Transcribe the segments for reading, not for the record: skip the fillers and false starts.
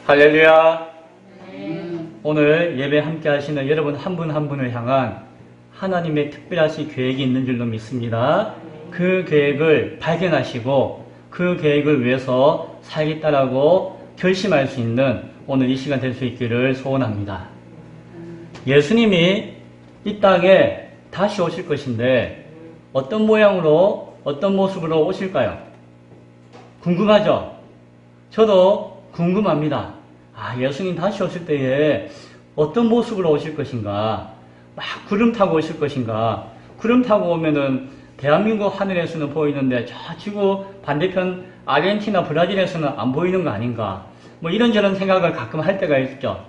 할렐루야. 오늘 예배 함께 하시는 여러분 한 분 한 분을 향한 하나님의 특별하신 계획이 있는 줄로 믿습니다. 그 계획을 발견하시고 그 계획을 위해서 살겠다라고 결심할 수 있는 오늘 이 시간 될 수 있기를 소원합니다. 예수님이 이 땅에 다시 오실 것인데 어떤 모양으로 어떤 모습으로 오실까요? 궁금하죠? 저도 궁금합니다. 예수님 다시 오실 때에 어떤 모습으로 오실 것인가? 막 구름 타고 오실 것인가? 구름 타고 오면은 대한민국 하늘에서는 보이는데 저 지구 반대편 아르헨티나 브라질에서는 안 보이는 거 아닌가? 이런저런 생각을 가끔 할 때가 있죠.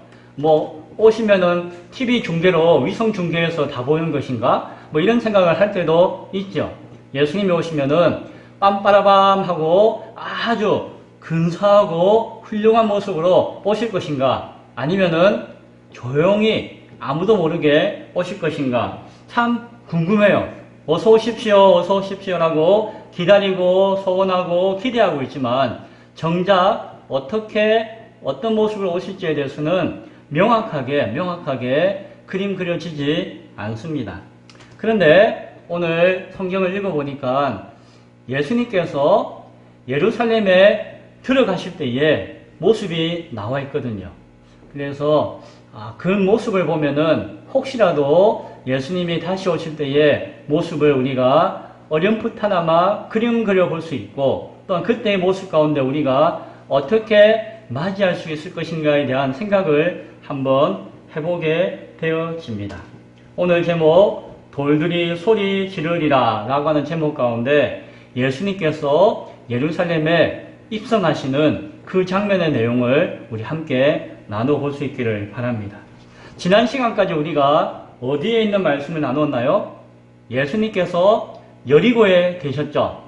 오시면은 TV 중계로 위성 중계에서 다 보이는 것인가? 이런 생각을 할 때도 있죠. 예수님이 오시면은 빰빠라밤 하고 아주 근사하고 훌륭한 모습으로 오실 것인가? 아니면은 조용히 아무도 모르게 오실 것인가? 참 궁금해요. 어서 오십시오, 어서 오십시오라고 기다리고 소원하고 기대하고 있지만 정작 어떤 모습으로 오실지에 대해서는 명확하게 그림 그려지지 않습니다. 그런데 오늘 성경을 읽어보니까 예수님께서 예루살렘에 들어가실 때에 모습이 나와 있거든요. 그래서 그 모습을 보면은 혹시라도 예수님이 다시 오실 때의 모습을 우리가 어렴풋하나마 그림 그려볼 수 있고 또한 그때의 모습 가운데 우리가 어떻게 맞이할 수 있을 것인가에 대한 생각을 한번 해보게 되어집니다. 오늘 제목 돌들이 소리 지르리라 라고 하는 제목 가운데 예수님께서 예루살렘에 입성하시는 그 장면의 내용을 우리 함께 나눠볼 수 있기를 바랍니다. 지난 시간까지 우리가 어디에 있는 말씀을 나눴나요? 예수님께서 여리고에 계셨죠.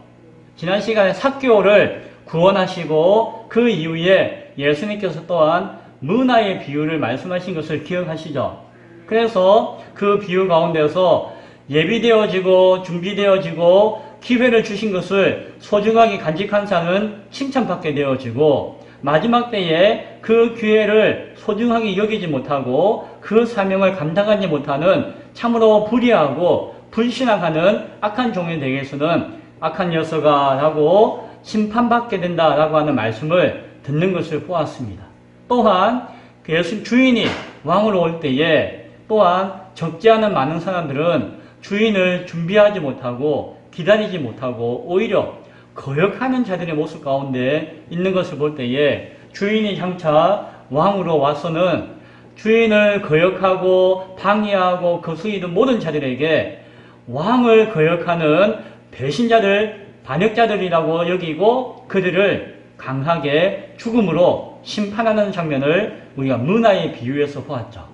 지난 시간에 삭개오를 구원하시고 그 이후에 예수님께서 또한 문화의 비유를 말씀하신 것을 기억하시죠. 그래서 그 비유 가운데서 예비되어지고 준비되어지고 기회를 주신 것을 소중하게 간직한 자는 칭찬받게 되어지고 마지막 때에 그 기회를 소중하게 여기지 못하고 그 사명을 감당하지 못하는 참으로 불의하고 불신앙하는 악한 종에 대해서는 악한 녀석아 라고 심판받게 된다라고 하는 말씀을 듣는 것을 보았습니다. 또한 예수 주인이 왕으로 올 때에 또한 적지 않은 많은 사람들은 주인을 준비하지 못하고 기다리지 못하고 오히려 거역하는 자들의 모습 가운데 있는 것을 볼 때에 주인이 장차 왕으로 와서는 주인을 거역하고 방해하고 거스리는 모든 자들에게 왕을 거역하는 배신자들, 반역자들이라고 여기고 그들을 강하게 죽음으로 심판하는 장면을 우리가 문화의 비유에서 보았죠.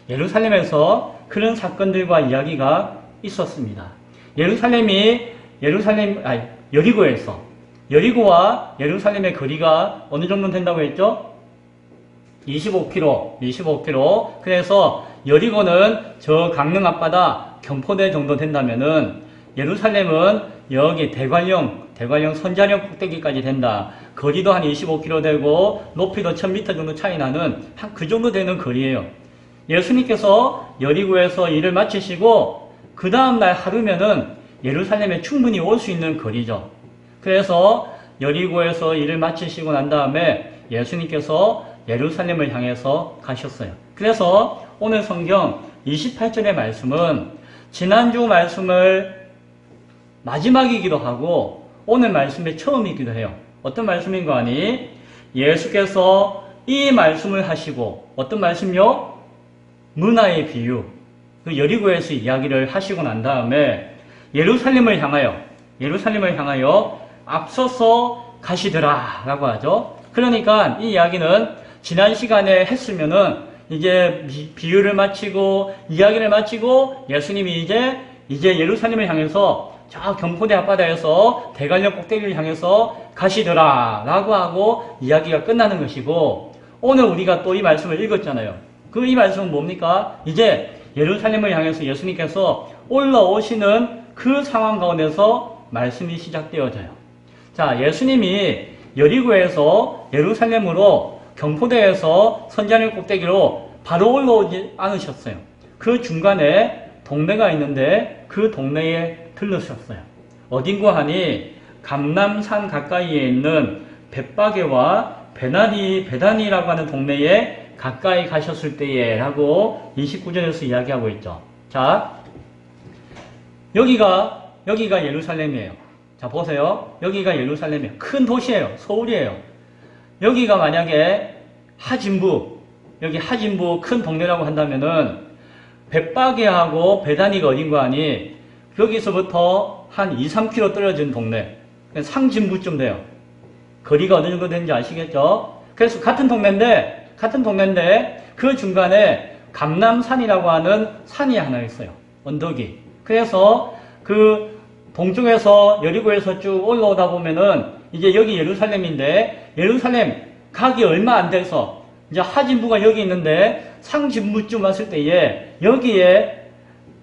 예루살렘에서 그런 사건들과 이야기가 있었습니다. 여리고와 예루살렘의 거리가 어느 정도 된다고 했죠? 25km. 그래서 여리고는 저 강릉 앞바다 경포대 정도 된다면은 예루살렘은 여기 대관령 선자령 꼭대기까지 된다. 거리도 한 25km 되고 높이도 1000m 정도 차이 나는 한 그 정도 되는 거리예요. 예수님께서 여리고에서 일을 마치시고 그 다음날 하루면은 예루살렘에 충분히 올 수 있는 거리죠. 그래서 여리고에서 일을 마치시고 난 다음에 예수님께서 예루살렘을 향해서 가셨어요. 그래서 오늘 성경 28절의 말씀은 지난주 말씀을 마지막이기도 하고 오늘 말씀의 처음이기도 해요. 어떤 말씀인가 하니 예수께서 이 말씀을 하시고 어떤 말씀요? 문화의 비유. 그 여리고에서 이야기를 하시고 난 다음에 예루살렘을 향하여 앞서서 가시더라 라고 하죠. 그러니까 이 이야기는 지난 시간에 했으면은 이제 비유를 마치고 이야기를 마치고 예수님이 이제 예루살렘을 향해서 저 경포대 앞바다에서 대관령 꼭대기를 향해서 가시더라 라고 하고 이야기가 끝나는 것이고 오늘 우리가 또 이 말씀을 읽었잖아요. 이 말씀은 뭡니까? 이제 예루살렘을 향해서 예수님께서 올라오시는 그 상황 가운데서 말씀이 시작되어져요. 자, 예수님이 여리고에서 예루살렘으로 경포대에서 선자님 꼭대기로 바로 올라오지 않으셨어요. 그 중간에 동네가 있는데 그 동네에 들르셨어요. 어딘고 하니 감남산 가까이에 있는 벳바게와 베다니라고 하는 동네에 가까이 가셨을 때에 라고 29절에서 이야기하고 있죠. 자, 여기가 예루살렘이에요. 자, 보세요. 여기가 예루살렘이에요. 큰 도시예요. 서울이에요. 여기가 만약에 여기 하진부 큰 동네라고 한다면은 벳바게하고 베다니가 어딘가 하니 여기서부터 한 2-3km 떨어진 동네. 상진부쯤 돼요. 거리가 어느 정도 되는지 아시겠죠? 그래서 같은 동네인데 그 중간에 감남산이라고 하는 산이 하나 있어요. 언덕이. 그래서 그 동쪽에서 여리고에서 쭉 올라오다 보면은 이제 여기 예루살렘인데 예루살렘 가기 얼마 안 돼서 이제 하진부가 여기 있는데 상진부쯤 왔을 때에 여기에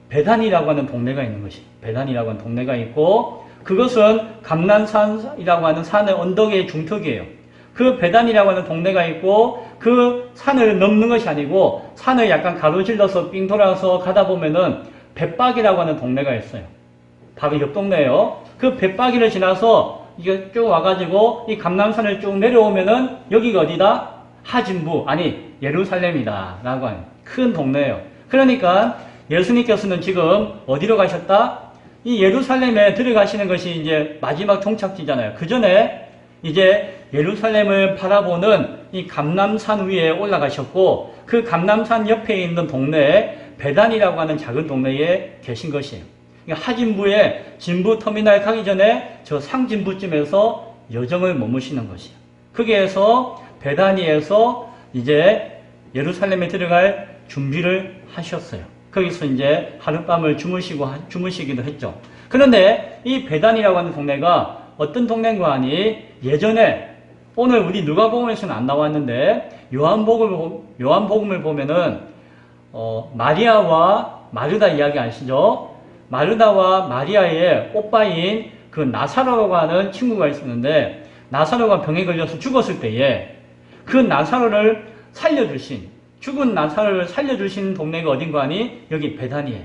베단이라고 하는 동네가 있는 것이 베단이라고 하는 동네가 있고 그것은 감남산이라고 하는 산의 언덕의 중턱이에요. 그 베단이라고 하는 동네가 있고 그 산을 넘는 것이 아니고 산을 약간 가로질러서 삥 돌아서 가다 보면은 벳바기라고 하는 동네가 있어요. 바로 옆 동네예요. 그 벳바기를 지나서 이게 쭉 와가지고 이 감남산을 쭉 내려오면은 여기가 어디다? 하진부 아니 예루살렘이다 라고 하는 큰 동네예요. 그러니까 예수님께서는 지금 어디로 가셨다? 이 예루살렘에 들어가시는 것이 이제 마지막 종착지잖아요. 그 전에 이제 예루살렘을 바라보는 이 감남산 위에 올라가셨고 그 감남산 옆에 있는 동네에 베단이라고 하는 작은 동네에 계신 것이에요. 그러니까 하진부에 진부 터미널 가기 전에 저 상진부쯤에서 여정을 머무시는 것이에요. 거기에서 베다니에서 이제 예루살렘에 들어갈 준비를 하셨어요. 거기서 이제 하룻밤을 주무시기도 했죠. 그런데 이 베단이라고 하는 동네가 어떤 동네인가 하니 예전에 오늘 우리 누가복음에서는 안 나왔는데 요한복음을 보면은 마리아와 마르다 이야기 아시죠? 마르다와 마리아의 오빠인 그 나사로라고 하는 친구가 있었는데 나사로가 병에 걸려서 죽었을 때에 그 나사로를 죽은 나사로를 살려주신 동네가 어딘가 하니 여기 베단이에요.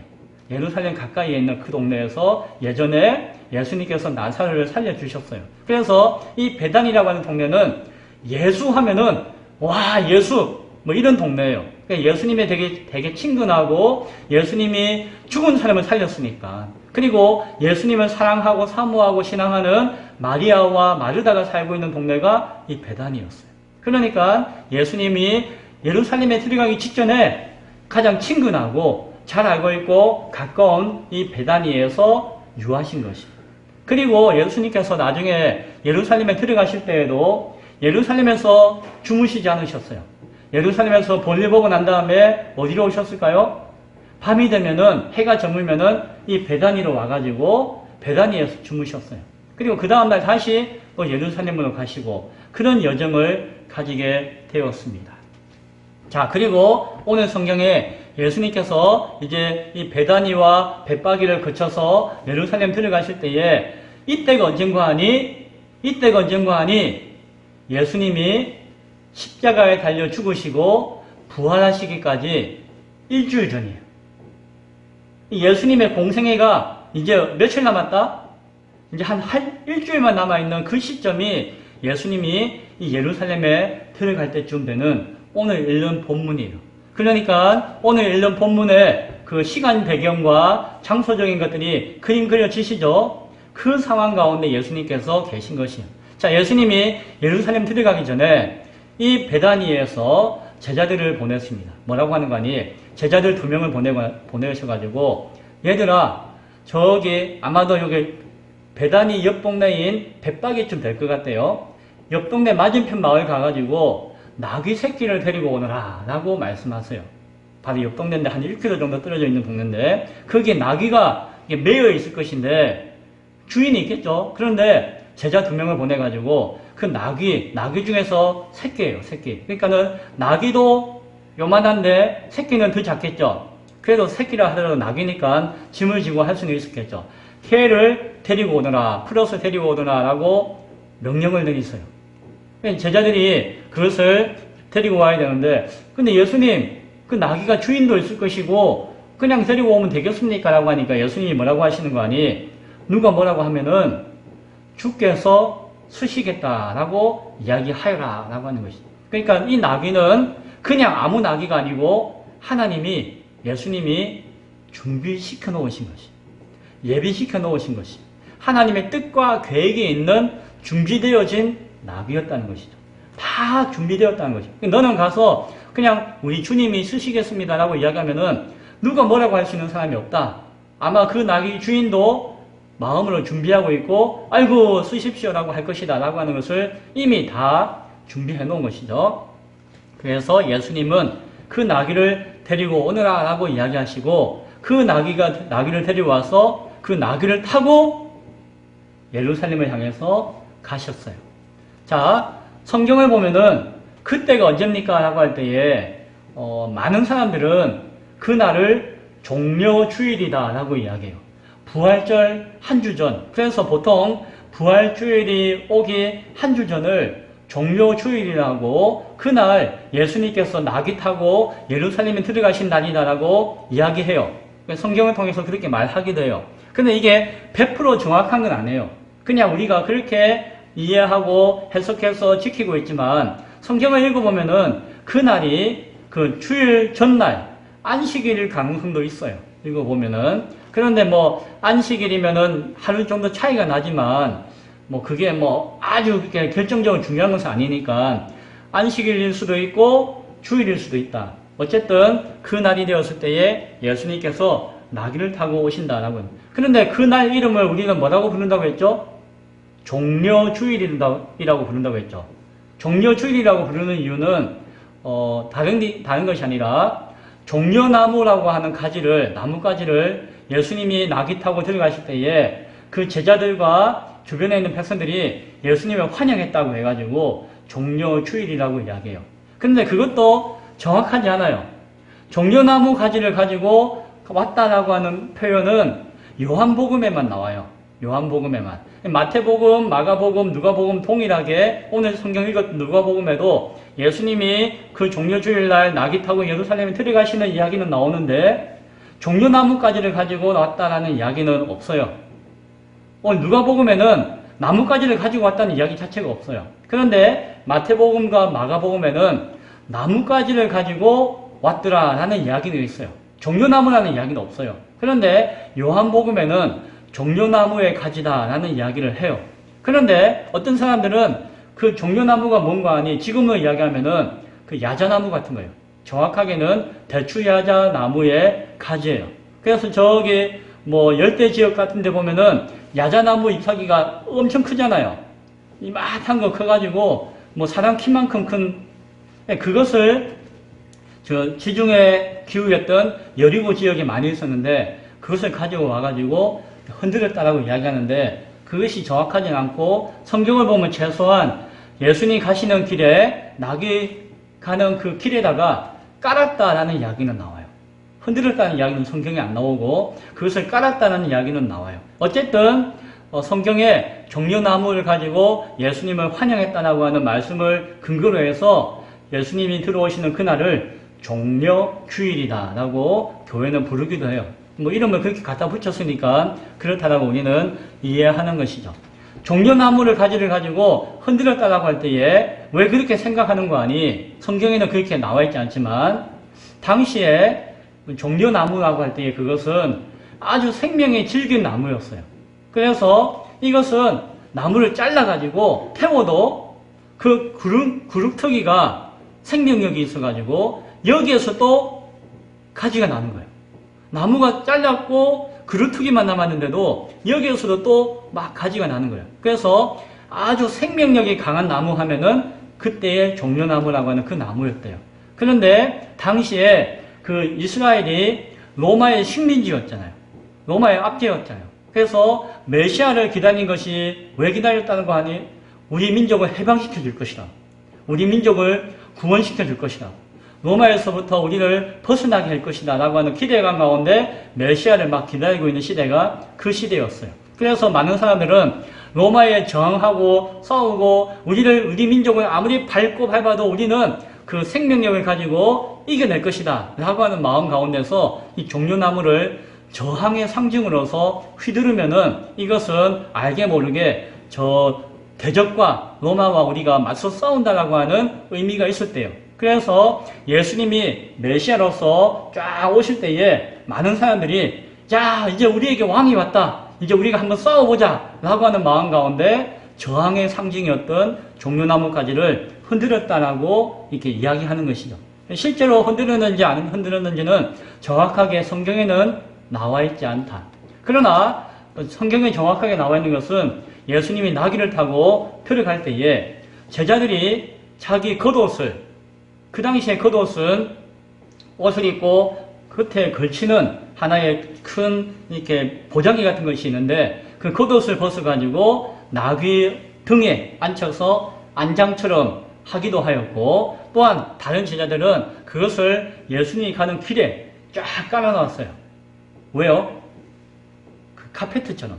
예루살렘 가까이에 있는 그 동네에서 예전에 예수님께서 나사로를 살려주셨어요. 그래서 이 베단이라고 하는 동네는 예수 하면은 와 예수 뭐 이런 동네예요. 그러니까 예수님에 되게 친근하고 예수님이 죽은 사람을 살렸으니까 그리고 예수님을 사랑하고 사모하고 신앙하는 마리아와 마르다가 살고 있는 동네가 이 베단이었어요. 그러니까 예수님이 예루살렘에 들어가기 직전에 가장 친근하고 잘 알고 있고 가까운 이 베다니에서 유하신 것입니다. 그리고 예수님께서 나중에 예루살렘에 들어가실 때에도 예루살렘에서 주무시지 않으셨어요. 예루살렘에서 볼일 보고 난 다음에 어디로 오셨을까요? 밤이 되면은 해가 저물면은 이 베다니로 와가지고 베다니에서 주무셨어요. 그리고 그 다음날 다시 또 예루살렘으로 가시고 그런 여정을 가지게 되었습니다. 자, 그리고 오늘 성경에 예수님께서 이제 이 베다니와 벳바기를 거쳐서 예루살렘 들어가실 때에 이때가 언젠가 하니 예수님이 십자가에 달려 죽으시고 부활하시기까지 일주일 전이에요. 예수님의 공생애가 이제 며칠 남았다? 이제 한 일주일만 남아있는 그 시점이 예수님이 이 예루살렘에 들어갈 때쯤 되는 오늘 읽는 본문이에요. 그러니까 오늘 읽는 본문의 그 시간 배경과 장소적인 것들이 그림 그려지시죠? 그 상황 가운데 예수님께서 계신 것이에요. 자, 예수님이 예루살렘 들어가기 전에 이 베다니에서 제자들을 보냈습니다. 뭐라고 하는 거 아니? 제자들 2명을 보내셔가지고 얘들아 저기 아마도 여기 베다니 옆 동네인 벳바기쯤 될 것 같대요. 옆 동네 맞은편 마을 가가지고 나귀 새끼를 데리고 오너라 라고 말씀하세요. 바로 옆 동네인데 한 1km 정도 떨어져 있는 동네인데 거기에 나귀가 매여 있을 것인데 주인이 있겠죠. 그런데 제자 2명을 보내가지고 그 나귀 중에서 새끼예요. 새끼. 그러니까는 나귀도 요만한데 새끼는 더 작겠죠. 그래도 새끼라 하더라도 나귀니까 짐을 지고 할 수는 있었겠죠. 개를 데리고 오너라, 풀어서 데리고 오너라 라고 명령을 내리세요. 제자들이 그것을 데리고 와야 되는데, 근데 예수님, 그 나귀가 주인도 있을 것이고, 그냥 데리고 오면 되겠습니까? 라고 하니까 예수님이 뭐라고 하시는 거 아니? 누가 뭐라고 하면은, 주께서 쓰시겠다라고 이야기하여라 라고 하는 것이죠. 그러니까 이 나귀는 그냥 아무 나귀가 아니고, 하나님이, 예수님이 준비시켜 놓으신 것이, 예비시켜 놓으신 것이, 하나님의 뜻과 계획이 있는 준비되어진 나귀였다는 것이죠. 다 준비되었다는 것이죠. 너는 가서 그냥 우리 주님이 쓰시겠습니다라고 이야기하면은 누가 뭐라고 할 수 있는 사람이 없다. 아마 그 나귀 주인도 마음으로 준비하고 있고, 아이고 쓰십시오라고 할 것이다 라고 하는 것을 이미 다 준비해 놓은 것이죠. 그래서 예수님은 그 나귀를 데리고 오너라 라고 이야기하시고, 그 나귀를 데리고 와서 그 나귀를 타고 예루살렘을 향해서 가셨어요. 자, 성경을 보면은 그때가 언제입니까? 라고 할 때에 많은 사람들은 그날을 종려주일이다 라고 이야기해요. 부활절 한 주 전. 그래서 보통 부활주일이 오기 한 주 전을 종려주일이라고, 그날 예수님께서 나귀 타고 예루살렘에 들어가신 날이다라고 이야기해요. 성경을 통해서 그렇게 말하기도 해요. 근데 이게 100% 정확한 건 아니에요. 그냥 우리가 그렇게 이해하고 해석해서 지키고 있지만, 성경을 읽어보면은 그날이 그 주일 전날 안식일일 가능성도 있어요. 읽어보면은. 그런데 뭐 안식일이면은 하루 정도 차이가 나지만 뭐 그게 뭐 아주 그렇게 결정적으로 중요한 것은 아니니까 안식일일 수도 있고 주일일 수도 있다. 어쨌든 그 날이 되었을 때에 예수님께서 나귀를 타고 오신다라고 합니다. 그런데 그 날 이름을 우리는 뭐라고 부른다고 했죠? 종려주일이라고 부른다고 했죠. 종려주일이라고 부르는 이유는 다른 것이 아니라 종려나무라고 하는 나뭇가지를 예수님이 나귀 타고 들어가실 때에 그 제자들과 주변에 있는 백성들이 예수님을 환영했다고 해가지고 종려주일이라고 이야기해요. 그런데 그것도 정확하지 않아요. 종려나무 가지를 가지고 왔다라고 하는 표현은 요한복음에만 나와요. 요한복음에만. 마태복음, 마가복음, 누가복음 동일하게 오늘 성경 읽었던 누가복음에도 예수님이 그 종려주일날 나귀 타고 예루살렘에 들어가시는 이야기는 나오는데 종려나무가지를 가지고 왔다라는 이야기는 없어요. 오늘 누가복음에는 나뭇가지를 가지고 왔다는 이야기 자체가 없어요. 그런데 마태복음과 마가복음에는 나뭇가지를 가지고 왔더라라는 이야기는 있어요. 종려나무라는 이야기는 없어요. 그런데 요한복음에는 종려나무의 가지다라는 이야기를 해요. 그런데 어떤 사람들은 그 종려나무가 뭔가 하니 지금으로 이야기하면은 그 야자나무 같은 거예요. 정확하게는 대추야자나무의 가지예요. 그래서 저기 뭐 열대 지역 같은 데 보면은 야자나무 잎사귀가 엄청 크잖아요. 이만한 거 커가지고 뭐 사람 키만큼 큰, 그것을 저 지중해 기후였던 여리고 지역에 많이 있었는데 그것을 가지고 와가지고 흔들었다라고 이야기하는데 그것이 정확하진 않고, 성경을 보면 최소한 예수님 가시는 길에 나귀 가는 그 길에다가 깔았다라는 이야기는 나와요. 흔들었다는 이야기는 성경에 안 나오고 그것을 깔았다는 이야기는 나와요. 어쨌든 성경에 종려나무를 가지고 예수님을 환영했다라고 하는 말씀을 근거로 해서 예수님이 들어오시는 그날을 종려주일이다라고 교회는 부르기도 해요. 뭐 이름을 그렇게 갖다 붙였으니까 그렇다라고 우리는 이해하는 것이죠. 종려나무를 가지고 흔들었다라고 할 때에 왜 그렇게 생각하는 거 아니? 성경에는 그렇게 나와 있지 않지만 당시에 종려나무라고 할 때에 그것은 아주 생명이 질긴 나무였어요. 그래서 이것은 나무를 잘라가지고 태워도 그 그룹터기가 생명력이 있어가지고 여기에서 또 가지가 나는 거예요. 나무가 잘렸고 그루터기만 남았는데도 여기에서도 또 막 가지가 나는 거예요. 그래서 아주 생명력이 강한 나무 하면은 그때의 종려나무라고 하는 그 나무였대요. 그런데 당시에 그 이스라엘이 로마의 식민지였잖아요. 로마의 압제였잖아요. 그래서 메시아를 기다린 것이 왜 기다렸다는 거 아니? 우리 민족을 해방시켜 줄 것이다. 우리 민족을 구원시켜 줄 것이다. 로마에서부터 우리를 벗어나게 할 것이다 라고 하는 기대감 가운데 메시아를 막 기다리고 있는 시대가 그 시대였어요. 그래서 많은 사람들은 로마에 저항하고 싸우고 우리 민족을 아무리 밟고 밟아도 우리는 그 생명력을 가지고 이겨낼 것이다 라고 하는 마음 가운데서 이 종려나무를 저항의 상징으로서 휘두르면은 이것은 알게 모르게 저 대적과 로마와 우리가 맞서 싸운다라고 하는 의미가 있을 때요. 그래서 예수님이 메시아로서 쫙 오실 때에 많은 사람들이 야, 이제 우리에게 왕이 왔다. 이제 우리가 한번 싸워보자 라고 하는 마음 가운데 저항의 상징이었던 종려나무 가지를 흔들었다라고 이렇게 이야기하는 것이죠. 실제로 흔들었는지 안 흔들었는지는 정확하게 성경에는 나와 있지 않다. 그러나 성경에 정확하게 나와 있는 것은 예수님이 나귀를 타고 들어갈 때에 제자들이 자기 겉옷을, 그 당시에 겉옷은 옷을 입고 겉에 걸치는 하나의 큰 이렇게 보자기 같은 것이 있는데 그 겉옷을 벗어가지고 나귀 등에 앉혀서 안장처럼 하기도 하였고, 또한 다른 제자들은 그것을 예수님이 가는 길에 쫙 깔아놨어요. 왜요? 그 카페트처럼,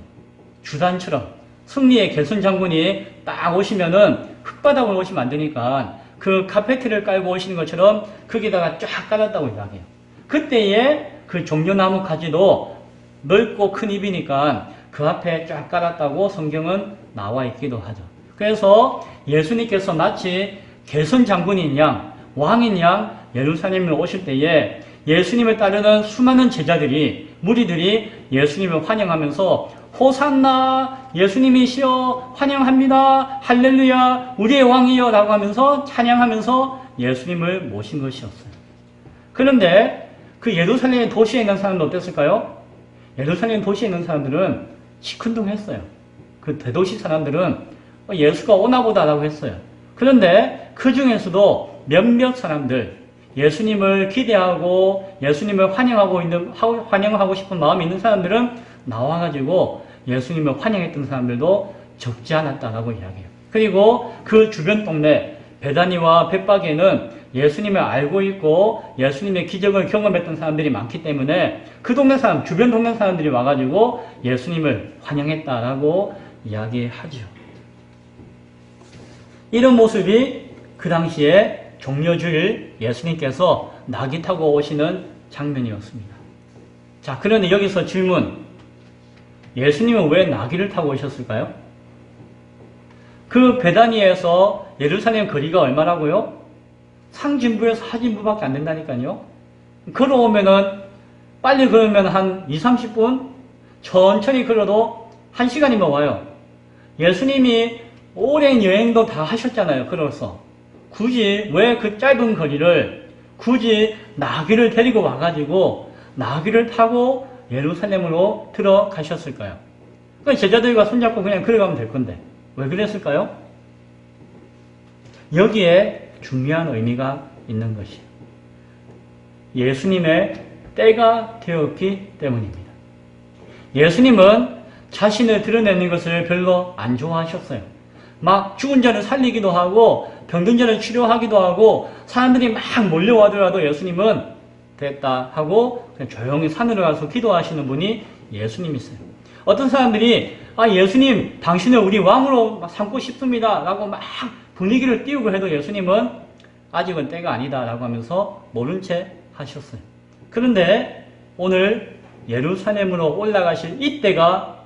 주단처럼. 승리의 개선 장군이 딱 오시면은 흙바닥으로 오시면 안 되니까 그 카페트를 깔고 오시는 것처럼 거기다가 쫙 깔았다고 이야기해요. 그때에 그 종려나무 가지도 넓고 큰 잎이니까 그 앞에 쫙 깔았다고 성경은 나와 있기도 하죠. 그래서 예수님께서 마치 개선 장군인 양, 왕인 양 예루살렘에 오실 때에 예수님을 따르는 수많은 제자들이, 무리들이 예수님을 환영하면서 호산나, 예수님이시여 환영합니다, 할렐루야, 우리의 왕이여 라고 하면서 찬양하면서 예수님을 모신 것이었어요. 그런데 그 예루살렘 도시에 있는 사람들 어땠을까요? 예루살렘 도시에 있는 사람들은 시큰둥했어요. 그 대도시 사람들은 예수가 오나보다 라고 했어요. 그런데 그 중에서도 몇몇 사람들, 예수님을 기대하고 예수님을 환영하고 싶은 마음이 있는 사람들은 나와가지고 예수님을 환영했던 사람들도 적지 않았다라고 이야기해요. 그리고 그 주변 동네 베다니와 벳바게는 예수님을 알고 있고 예수님의 기적을 경험했던 사람들이 많기 때문에 그 동네 사람, 주변 동네 사람들이 와가지고 예수님을 환영했다라고 이야기하죠. 이런 모습이 그 당시에 종려주일 예수님께서 나귀 타고 오시는 장면이었습니다. 자, 그런데 여기서 질문. 예수님은 왜 나귀를 타고 오셨을까요? 그 베다니에서 예루살렘 거리가 얼마라고요? 상진부에서 하진부밖에 안 된다니까요. 걸어오면은, 빨리 걸으면 한 20-30분? 천천히 걸어도 1시간이면 와요. 예수님이 오랜 여행도 다 하셨잖아요, 걸어서. 굳이 왜 그 짧은 거리를 굳이 나귀를 데리고 와가지고 나귀를 타고 예루살렘으로 들어가셨을까요? 그러니까 제자들과 손잡고 그냥 걸어가면 될 건데 왜 그랬을까요? 여기에 중요한 의미가 있는 것이에요. 예수님의 때가 되었기 때문입니다. 예수님은 자신을 드러내는 것을 별로 안 좋아하셨어요. 막 죽은 자를 살리기도 하고 병든 자를 치료하기도 하고 사람들이 막 몰려와더라도 예수님은 됐다 하고 그냥 조용히 산으로 가서 기도하시는 분이 예수님이세요. 어떤 사람들이 예수님 당신을 우리 왕으로 삼고 싶습니다 라고 막 분위기를 띄우고 해도 예수님은 아직은 때가 아니다 라고 하면서 모른 채 하셨어요. 그런데 오늘 예루살렘으로 올라가실 이때가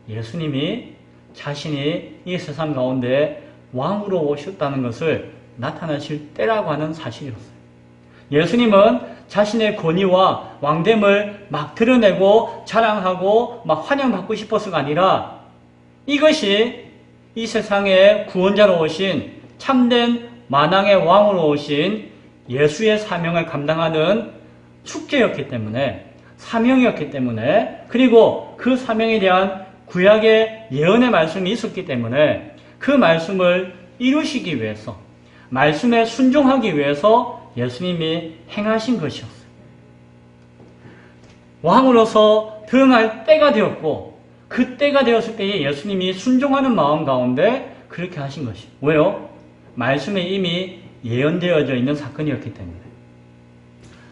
예수님이 자신이 이 세상 가운데 왕으로 오셨다는 것을 나타나실 때라고 하는 사실이었어요. 예수님은 자신의 권위와 왕됨을 막 드러내고 자랑하고 막 환영받고 싶어서가 아니라 이것이 이 세상의 구원자로 오신 참된 만왕의 왕으로 오신 예수의 사명을 감당하는 축제였기 때문에, 사명이었기 때문에, 그리고 그 사명에 대한 구약의 예언의 말씀이 있었기 때문에 그 말씀을 이루시기 위해서, 말씀에 순종하기 위해서 예수님이 행하신 것이었어요. 왕으로서 등할 때가 되었고 그 때가 되었을 때에 예수님이 순종하는 마음 가운데 그렇게 하신 것이에요. 왜요? 말씀에 이미 예언되어져 있는 사건이었기 때문에.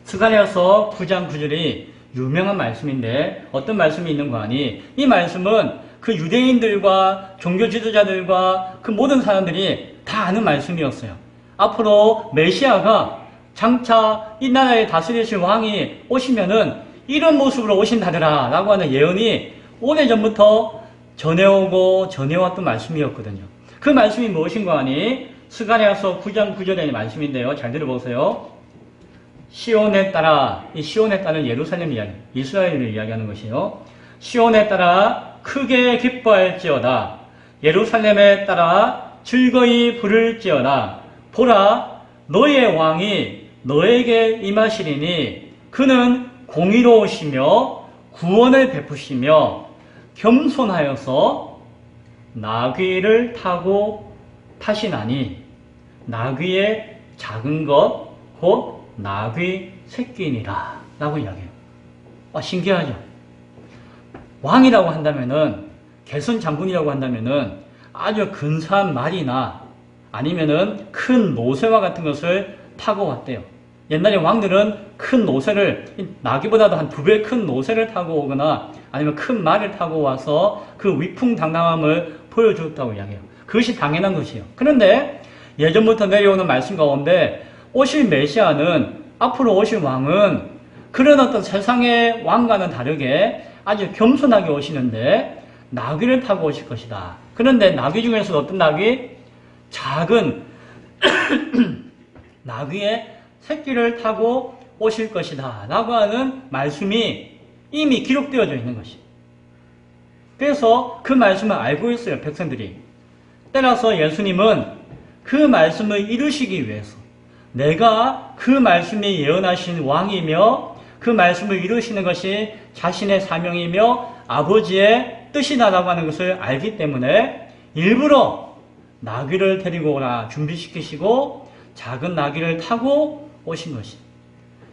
스가랴서 9장 9절이 유명한 말씀인데 어떤 말씀이 있는 거 아니? 이 말씀은 그 유대인들과 종교 지도자들과 그 모든 사람들이 다 아는 말씀이었어요. 앞으로 메시아가 장차 이 나라에 다스리실 왕이 오시면은 이런 모습으로 오신다더라 라고 하는 예언이 오래전부터 전해왔던 말씀이었거든요. 그 말씀이 무엇인가 하니 스가랴서 9장 9절의 말씀인데요. 잘 들어보세요. 시온에 따라, 이 시온에 따른 예루살렘 이야기, 이스라엘을 이야기하는 것이요. 시온에 따라 크게 기뻐할지어다. 예루살렘에 따라 즐거이 부를지어다. 보라, 너의 왕이 너에게 임하시리니 그는 공의로우시며 구원을 베푸시며 겸손하여서 나귀를 타고 타시나니 나귀의 작은 것 곧 나귀 새끼니라 라고 이야기해요. 신기하죠? 왕이라고 한다면은 개선 장군이라고 한다면은 아주 근사한 말이나 아니면은 큰 노새와 같은 것을 타고 왔대요. 옛날에 왕들은 큰 노새를, 나귀보다도 한 2배 큰 노새를 타고 오거나 아니면 큰 말을 타고 와서 그 위풍당당함을 보여줬다고 이야기해요. 그것이 당연한 것이에요. 그런데 예전부터 내려오는 말씀 가운데 오실 메시아는, 앞으로 오실 왕은 그런 어떤 세상의 왕과는 다르게 아주 겸손하게 오시는데 나귀를 타고 오실 것이다. 그런데 나귀 중에서 어떤 나귀? 작은 나귀의 새끼를 타고 오실 것이다 라고 하는 말씀이 이미 기록되어져 있는 것이. 그래서 그 말씀을 알고 있어요, 백성들이. 따라서 예수님은 그 말씀을 이루시기 위해서 내가 그 말씀이 예언하신 왕이며 그 말씀을 이루시는 것이 자신의 사명이며 아버지의 뜻이다라고 하는 것을 알기 때문에 일부러 나귀를 데리고 오라 준비시키시고 작은 나귀를 타고 오신 것이.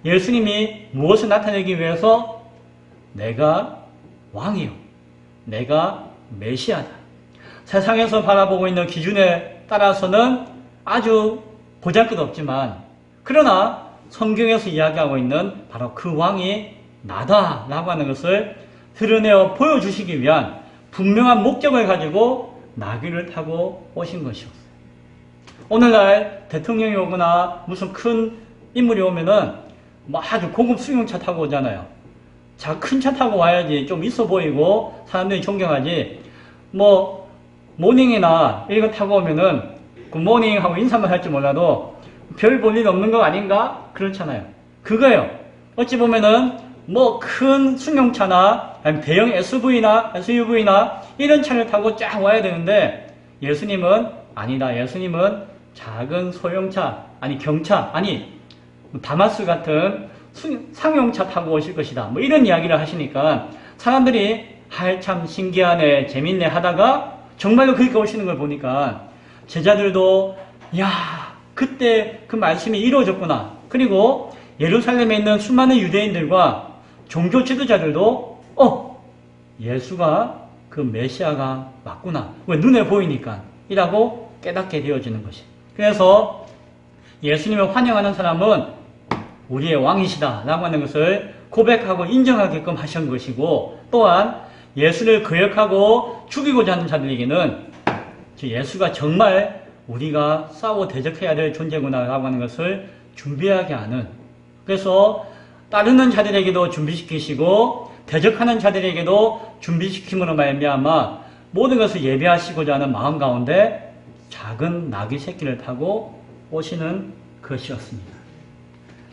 예수님이 무엇을 나타내기 위해서? 내가 왕이요, 내가 메시아다. 세상에서 바라보고 있는 기준에 따라서는 아주 보잘것없지만, 그러나 성경에서 이야기하고 있는 바로 그 왕이 나다라고 하는 것을 드러내어 보여주시기 위한 분명한 목적을 가지고 나귀를 타고 오신 것이었어요. 오늘날 대통령이 오거나 무슨 큰 인물이 오면은 아주 고급 승용차 타고 오잖아요. 큰 차 타고 와야지 좀 있어 보이고 사람들이 존경하지. 모닝이나 이거 타고 오면은 굿모닝 하고 인사만 할지 몰라도 별 볼 일 없는 거 아닌가? 그렇잖아요. 그거예요. 어찌 보면은 큰 승용차나 아니면 대형 SUV나 이런 차를 타고 쫙 와야 되는데 예수님은 아니다. 예수님은 작은 소형차, 경차, 다마스 같은 상용차 타고 오실 것이다. 이런 이야기를 하시니까 사람들이 참 신기하네, 재밌네 하다가 정말로 그렇게 오시는 걸 보니까 제자들도 그때 그 말씀이 이루어졌구나. 그리고 예루살렘에 있는 수많은 유대인들과 종교 지도자들도 예수가 그 메시아가 맞구나. 왜 눈에 보이니까 이라고 깨닫게 되어지는 것이. 그래서 예수님을 환영하는 사람은 우리의 왕이시다 라고 하는 것을 고백하고 인정하게끔 하신 것이고, 또한 예수를 거역하고 죽이고자 하는 자들에게는 예수가 정말 우리가 싸워 대적해야 될 존재구나 라고 하는 것을 준비하게 하는, 그래서 따르는 자들에게도 준비시키시고 대적하는 자들에게도 준비시킴으로 말미암아 모든 것을 예배하시고자 하는 마음 가운데 작은 나귀 새끼를 타고 오시는 것이었습니다.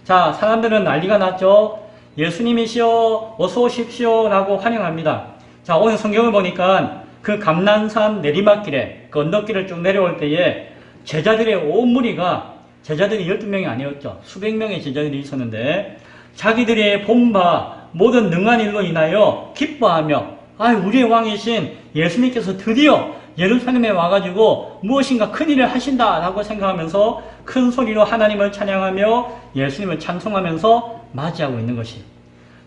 자, 사람들은 난리가 났죠. 예수님이시여 어서 오십시오 라고 환영합니다. 자, 오늘 성경을 보니까 그 감난산 내리막길에 그 언덕길을 쭉 내려올 때에 제자들의 온 무리가, 제자들이 12명이 아니었죠. 수백 명의 제자들이 있었는데 자기들의 본바 모든 능한 일로 인하여 기뻐하며 우리의 왕이신 예수님께서 드디어 예루살렘에 와가지고 무엇인가 큰일을 하신다 라고 생각하면서 큰 소리로 하나님을 찬양하며 예수님을 찬송하면서 맞이하고 있는 것이,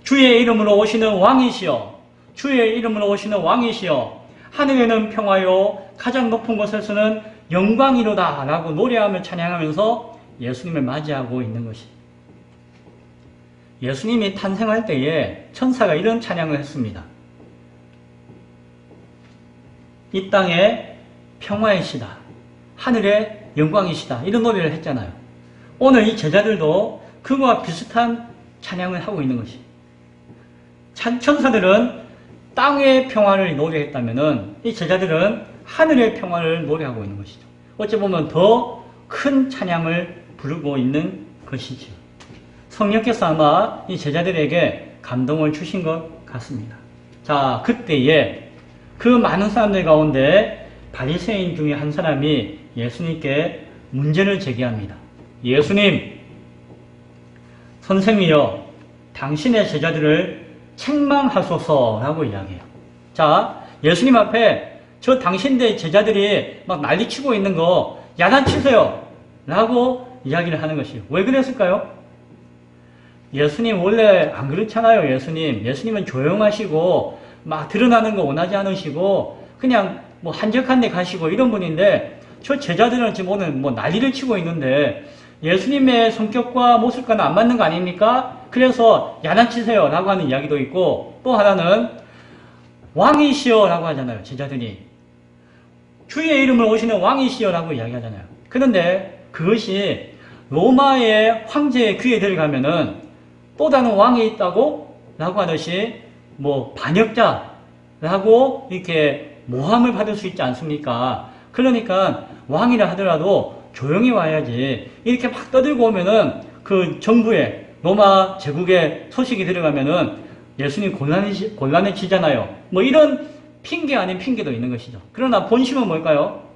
주의 이름으로 오시는 왕이시여, 주의 이름으로 오시는 왕이시여, 하늘에는 평화요 가장 높은 곳에서는 영광이로다 라고 노래하며 찬양하면서 예수님을 맞이하고 있는 것이. 예수님이 탄생할 때에 천사가 이런 찬양을 했습니다. 이 땅에 평화이시다, 하늘에 영광이시다. 이런 노래를 했잖아요. 오늘 이 제자들도 그와 비슷한 찬양을 하고 있는 것이. 천사들은 땅의 평화를 노래했다면은 이 제자들은 하늘의 평화를 노래하고 있는 것이죠. 어찌 보면 더 큰 찬양을 부르고 있는 것이죠. 성령께서 아마 이 제자들에게 감동을 주신 것 같습니다. 자, 그때에 그 많은 사람들 가운데 바리새인 중에 한 사람이 예수님께 문제를 제기합니다. 예수님, 선생이여, 당신의 제자들을 책망하소서라고 이야기해요. 자, 예수님 앞에 저 당신의 제자들이 막 난리치고 있는 거 야단치세요 라고 이야기를 하는 것이에요. 왜 그랬을까요? 예수님 원래 안 그렇잖아요. 예수님은 조용하시고 막 드러나는 거 원하지 않으시고 그냥 뭐 한적한 데 가시고 이런 분인데 저 제자들은 지금 오늘 뭐 난리를 치고 있는데 예수님의 성격과 모습과는 안 맞는 거 아닙니까? 그래서 야단치세요 라고 하는 이야기도 있고, 또 하나는 왕이시여 라고 하잖아요. 제자들이 주의 이름을 오시는 왕이시여 라고 이야기하잖아요. 그런데 그것이 로마의 황제의 귀에 들어가면은 또 다른 왕이 있다고 라고 하듯이 뭐 반역자라고 이렇게 모함을 받을 수 있지 않습니까? 그러니까 왕이라 하더라도 조용히 와야지. 이렇게 막 떠들고 오면은 그 정부에 로마 제국에 소식이 들어가면은 예수님 곤란해지잖아요. 뭐 이런 핑계 아닌 핑계도 있는 것이죠. 그러나 본심은 뭘까요?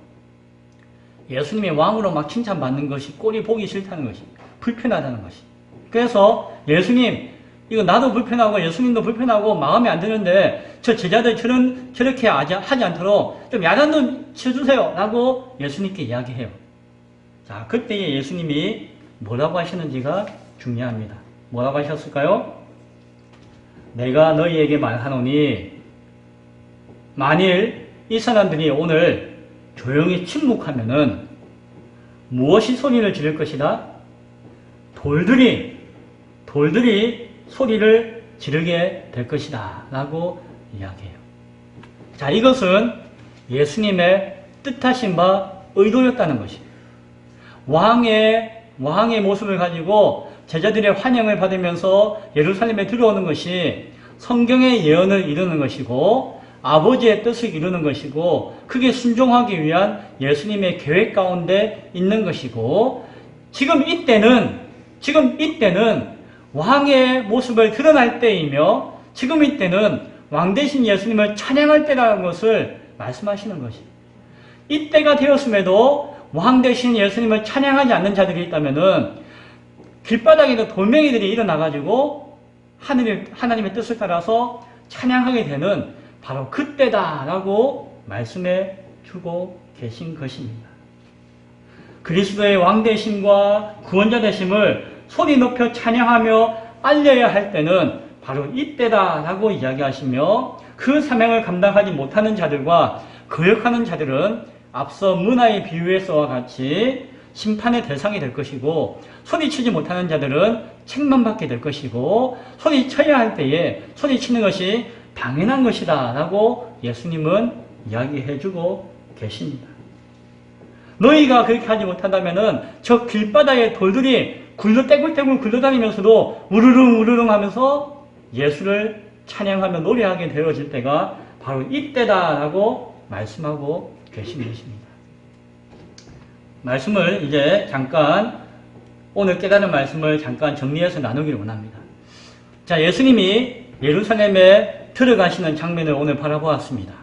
예수님이 왕으로 막 칭찬받는 것이 꼴이 보기 싫다는 것이, 불편하다는 것이. 그래서 예수님, 이거 나도 불편하고 예수님도 불편하고 마음에 안 드는데 저 제자들처럼 저렇게 하지 않도록 좀 야단 좀 쳐주세요 라고 예수님께 이야기해요. 자, 그때 예수님이 뭐라고 하시는지가 중요합니다. 뭐라고 하셨을까요? 내가 너희에게 말하노니 만일 이 사람들이 오늘 조용히 침묵하면은 무엇이 소리를 지를 것이다? 돌들이 소리를 지르게 될 것이다 라고 이야기해요. 자, 이것은 예수님의 뜻하신 바 의도였다는 것입니다. 왕의 모습을 가지고 제자들의 환영을 받으면서 예루살렘에 들어오는 것이 성경의 예언을 이루는 것이고 아버지의 뜻을 이루는 것이고 그게 순종하기 위한 예수님의 계획 가운데 있는 것이고, 지금 이때는 왕의 모습을 드러날 때이며 지금 이때는 왕 대신 예수님을 찬양할 때라는 것을 말씀하시는 것입니다. 이때가 되었음에도 왕 대신 예수님을 찬양하지 않는 자들이 있다면은 길바닥에도 돌멩이들이 일어나가지고 하나님의 뜻을 따라서 찬양하게 되는 바로 그때다라고 말씀해 주고 계신 것입니다. 그리스도의 왕 되심과 구원자 되심을 소리 높여 찬양하며 알려야 할 때는 바로 이때다라고 이야기하시며, 그 사명을 감당하지 못하는 자들과 거역하는 자들은 앞서 문화의 비유에서와 같이 심판의 대상이 될 것이고, 소리치지 못하는 자들은 책망받게 될 것이고, 소리쳐야 할 때에 소리치는 것이 당연한 것이다 라고 예수님은 이야기해주고 계십니다. 너희가 그렇게 하지 못한다면은 저 길바닥에 돌들이 떼굴떼굴 굴러다니면서도 우르릉 하면서 예수를 찬양하며 노래하게 되어질 때가 바로 이때다라고 말씀하고 계신 것입니다. 말씀을 이제 잠깐, 오늘 깨달은 말씀을 잠깐 정리해서 나누기를 원합니다. 자, 예수님이 예루살렘에 들어가시는 장면을 오늘 바라보았습니다.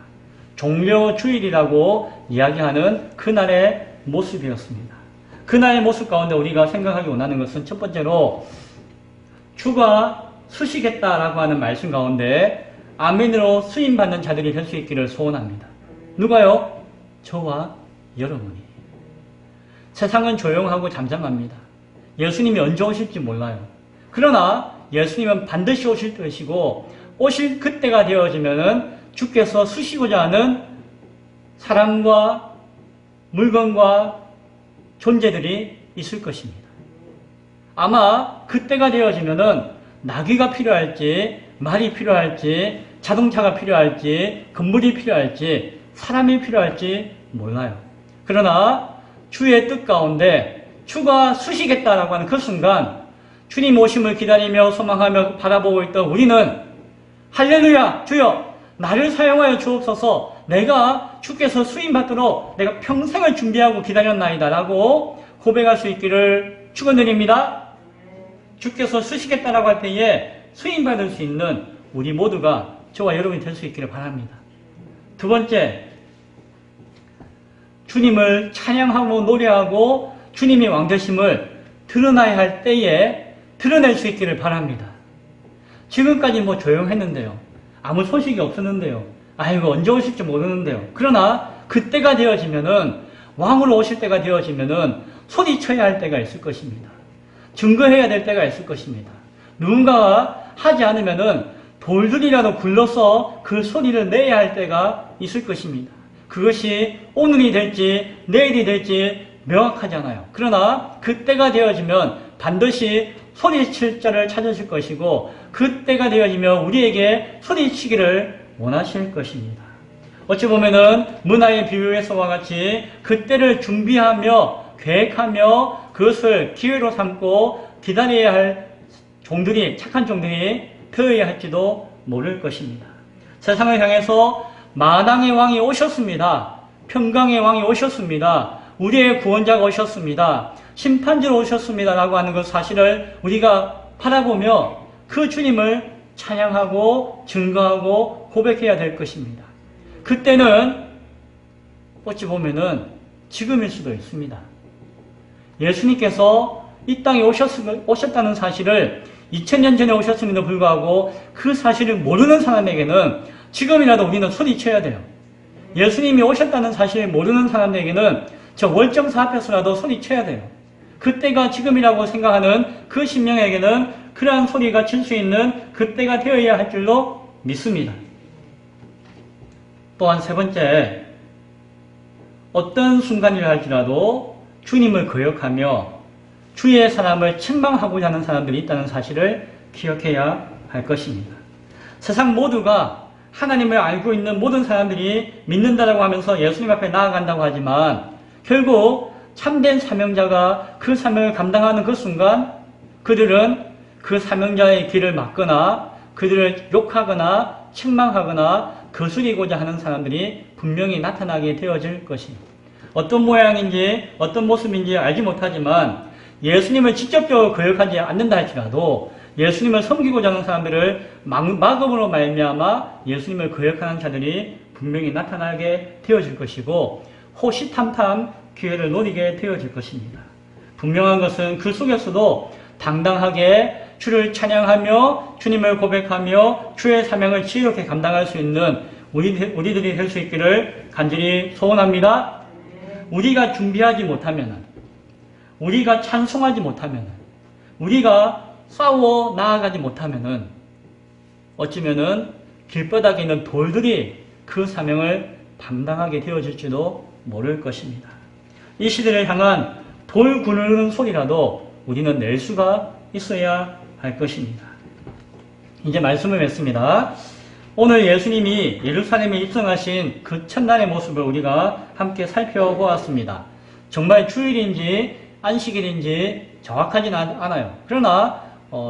종려 주일이라고 이야기하는 그날의 모습이었습니다. 그날의 모습 가운데 우리가 생각하기 원하는 것은 첫 번째로 주가 쓰시겠다라고 하는 말씀 가운데 아멘으로 쓰임받는 자들이 될 수 있기를 소원합니다. 누가요? 저와 여러분이. 세상은 조용하고 잠잠합니다. 예수님이 언제 오실지 몰라요. 그러나 예수님은 반드시 오실 것이고, 오실 그때가 되어지면은 주께서 쓰시고자 하는 사람과 물건과 존재들이 있을 것입니다. 아마 그때가 되어지면은 나귀가 필요할지, 말이 필요할지, 자동차가 필요할지, 건물이 필요할지, 사람이 필요할지 몰라요. 그러나 주의 뜻 가운데 주가 쓰시겠다라고 하는 그 순간 주님 오심을 기다리며 소망하며 바라보고 있던 우리는 할렐루야 주여 나를 사용하여 주옵소서 내가 주께서 수임받도록 내가 평생을 준비하고 기다렸나이다 라고 고백할 수 있기를 축원드립니다. 주께서 쓰시겠다라고 할 때에 수임받을 수 있는 우리 모두가 저와 여러분이 될 수 있기를 바랍니다. 두 번째, 주님을 찬양하고 노래하고 주님의 왕되심을 드러나야 할 때에 드러낼 수 있기를 바랍니다. 지금까지 조용했는데요. 아무 소식이 없었는데요. 아이고 언제 오실지 모르는데요. 그러나 그때가 되어지면은 왕으로 오실 때가 되어지면은 소리쳐야 할 때가 있을 것입니다. 증거해야 될 때가 있을 것입니다. 누군가가 하지 않으면은 돌들이라도 굴러서 그 소리를 내야 할 때가 있을 것입니다. 그것이 오늘이 될지 내일이 될지 명확하잖아요. 그러나 그때가 되어지면 반드시 소리칠 자를 찾으실 것이고 그때가 되어지면 우리에게 소리치기를 원하실 것입니다. 어찌 보면은 문화의 비유에서와 같이 그때를 준비하며 계획하며 그것을 기회로 삼고 기다려야 할 종들이 착한 종들이 되어야 할지도 모를 것입니다. 세상을 향해서 만왕의 왕이 오셨습니다. 평강의 왕이 오셨습니다. 우리의 구원자가 오셨습니다. 심판주로 오셨습니다. 라고 하는 그 사실을 우리가 바라보며 그 주님을 찬양하고 증거하고 고백해야 될 것입니다. 그때는 어찌 보면은 지금일 수도 있습니다. 예수님께서 이 땅에 오셨다는 사실을 2000년 전에 오셨음에도 불구하고 그 사실을 모르는 사람에게는 지금이라도 우리는 소리쳐야 돼요. 예수님이 오셨다는 사실을 모르는 사람에게는 저 월정사 앞에서라도 소리쳐야 돼요. 그때가 지금이라고 생각하는 그 심령에게는 그러한 소리가 칠 수 있는 그때가 되어야 할 줄로 믿습니다. 또한 세 번째, 어떤 순간이라 할지라도 주님을 거역하며 주의 사람을 책망하고자 하는 사람들이 있다는 사실을 기억해야 할 것입니다. 세상 모두가 하나님을 알고 있는 모든 사람들이 믿는다라고 하면서 예수님 앞에 나아간다고 하지만 결국 참된 사명자가 그 사명을 감당하는 그 순간 그들은 그 사명자의 길을 막거나 그들을 욕하거나 책망하거나 거스리고자 하는 사람들이 분명히 나타나게 되어질 것입니다. 어떤 모양인지 어떤 모습인지 알지 못하지만 예수님을 직접적으로 거역하지 않는다 할지라도 예수님을 섬기고자 하는 사람들을 막음으로 말미암아 예수님을 거역하는 자들이 분명히 나타나게 되어질 것이고 호시탐탐 기회를 노리게 되어질 것입니다. 분명한 것은 그 속에서도 당당하게 주를 찬양하며 주님을 고백하며 주의 사명을 지혜롭게 감당할 수 있는 우리들이 될 수 있기를 간절히 소원합니다. 우리가 준비하지 못하면, 우리가 찬송하지 못하면, 우리가 싸워 나아가지 못하면 어찌면은 길바닥에 있는 돌들이 그 사명을 감당하게 되어질지도 모를 것입니다. 이 시대를 향한 돌 구르는 소리라도 우리는 낼 수가 있어야 할 것입니다. 이제 말씀을 맺습니다. 오늘 예수님이 예루살렘에 입성하신 그 첫날의 모습을 우리가 함께 살펴보았습니다. 정말 주일인지 안식일인지 정확하지는 않아요. 그러나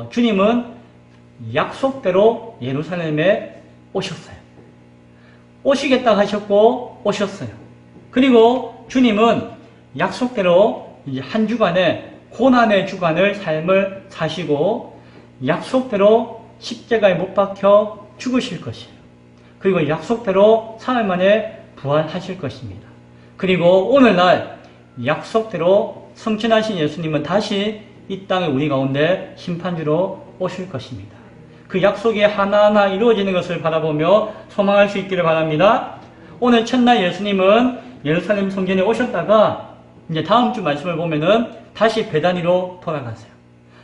주님은 약속대로 예루살렘에 오셨어요. 오시겠다 하셨고 오셨어요. 그리고 주님은 약속대로 이제 한 주간의 고난의 주간을 삶을 사시고 약속대로 십자가에 못 박혀 죽으실 것이에요. 그리고 약속대로 사흘 만에 부활하실 것입니다. 그리고 오늘날 약속대로 성취하신 예수님은 다시 이 땅에 우리 가운데 심판주로 오실 것입니다. 그 약속이 하나하나 이루어지는 것을 바라보며 소망할 수 있기를 바랍니다. 오늘 첫날 예수님은 예루살렘 성전에 오셨다가 이제 다음 주 말씀을 보면은 다시 베다니로 돌아가세요.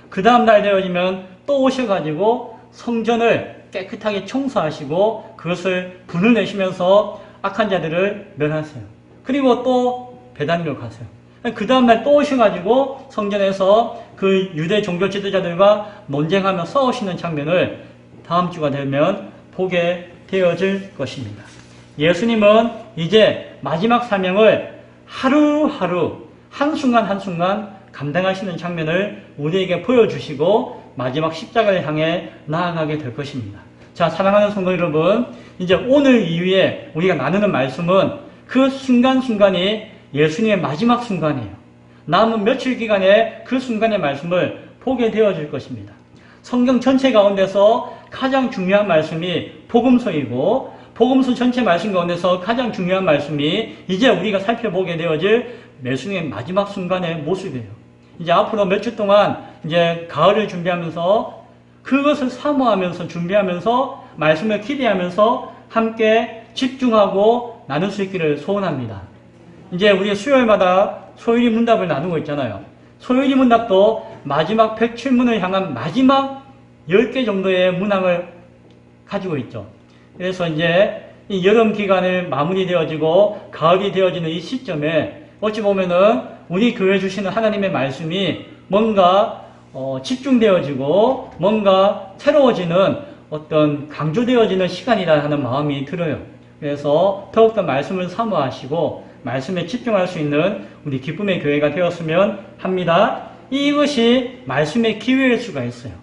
그 다음 날 되어지면 또 오셔가지고 성전을 깨끗하게 청소하시고 그것을 분을 내시면서 악한 자들을 멸하세요. 그리고 또 베다니로 가세요. 그 다음날 또 오셔가지고 성전에서 그 유대 종교 지도자들과 논쟁하며 싸우시는 장면을 다음 주가 되면 보게 되어질 것입니다. 예수님은 이제 마지막 사명을 하루하루 한순간 한순간 감당하시는 장면을 우리에게 보여주시고 마지막 십자가를 향해 나아가게 될 것입니다. 자, 사랑하는 성도 여러분, 이제 오늘 이후에 우리가 나누는 말씀은 그 순간순간이 예수님의 마지막 순간이에요. 남은 며칠 기간에 그 순간의 말씀을 보게 되어질 것입니다. 성경 전체 가운데서 가장 중요한 말씀이 복음서이고 복음서 전체 말씀 가운데서 가장 중요한 말씀이 이제 우리가 살펴보게 되어질 예수님의 마지막 순간의 모습이에요. 이제 앞으로 몇 주 동안 이제 가을을 준비하면서 그것을 사모하면서 준비하면서 말씀을 기대하면서 함께 집중하고 나눌 수 있기를 소원합니다. 이제 우리 수요일마다 소일이 문답을 나누고 있잖아요. 소일이 문답도 마지막 107문을 향한 마지막 10개 정도의 문항을 가지고 있죠. 그래서 이제 이 여름 기간을 마무리되어지고 가을이 되어지는 이 시점에 어찌 보면은 우리 교회 주시는 하나님의 말씀이 뭔가 집중되어지고 뭔가 새로워지는 어떤 강조되어지는 시간이라 하는 마음이 들어요. 그래서 더욱더 말씀을 사모하시고 말씀에 집중할 수 있는 우리 기쁨의 교회가 되었으면 합니다. 이것이 말씀의 기회일 수가 있어요.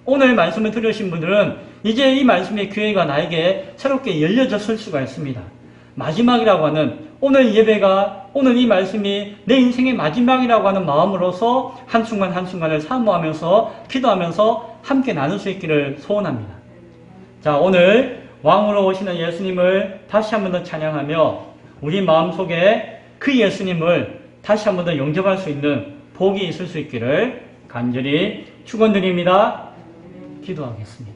오늘 말씀을 들으신 분들은 이제 이 말씀의 기회가 나에게 새롭게 열려졌을 수가 있습니다. 마지막이라고 하는 오늘 예배가 오늘 이 말씀이 내 인생의 마지막이라고 하는 마음으로서 한순간 한순간을 사모하면서 기도하면서 함께 나눌 수 있기를 소원합니다. 자, 오늘 왕으로 오시는 예수님을 다시 한 번 더 찬양하며 우리 마음속에 그 예수님을 다시 한 번 더 영접할 수 있는 복이 있을 수 있기를 간절히 축원드립니다. 기도하겠습니다.